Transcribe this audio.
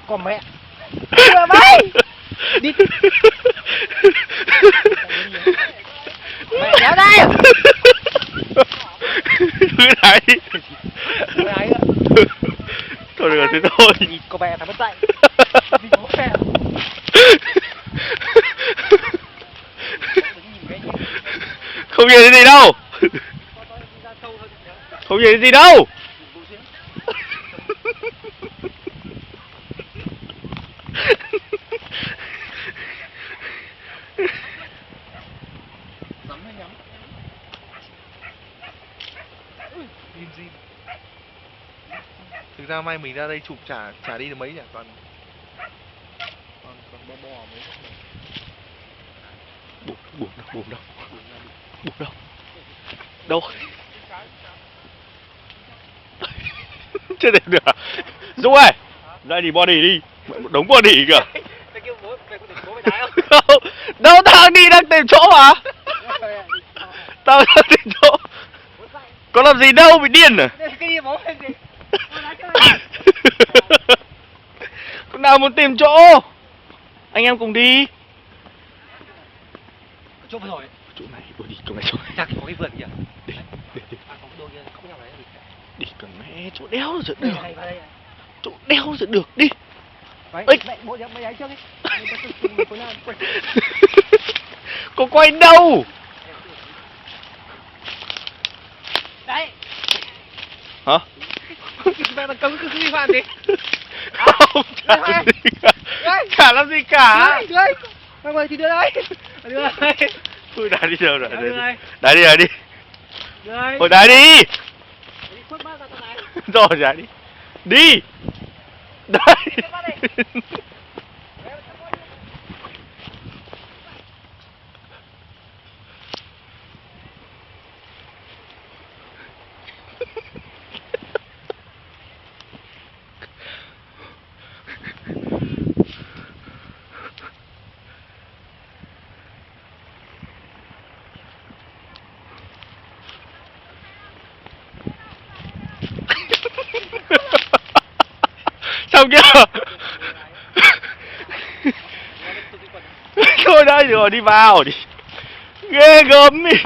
Con mẹ. Đưa mày. Đi. Mẹ ra đây. Cứ đấy. Đấy ạ. Thôi được rồi, thế thôi. Nhìn con mẹ thằng mất dạy. Nhìn con mẹ. Không nhìn thấy gì đâu. Không nhìn thấy gì đâu. Thực ra may mình ra đây chụp chả đi được mấy nhỉ, còn bo mấy. Buồn đâu. Đâu? Chưa đẹp được à? Dũng ơi, ra đi body đi, đống body kìa. Không, đâu tao đi đang tìm chỗ mà. Tao đang tìm chỗ. Có làm gì đâu, bị điên à? Con nào muốn tìm chỗ? Anh em cùng đi. Chỗ vừa rồi. Chỗ này, chỗ này. Chắc có cái vườn kìa. Đi. À, có cái đôi kia không nhau đấy. Đi cần mẹ, chỗ đéo rồi được. Đây, đây. Chỗ đéo rồi được, đi. Mày bộ mày ấy trước đi. Có quay đâu? Đấy. Hả? Mày mà cấm cứ vi phạm đi. Không, chả làm gì cả. Chả làm gì cả. Đưa mày thì đưa đây. Đưa đây. Thôi đá đi đâu rồi? Đá đi. Đá đi. Thôi đá đi. Rồi đá đi. Đi. Đây. Xong chưa? Thôi đây rồi, đi vào đi. Ghê gớm đi.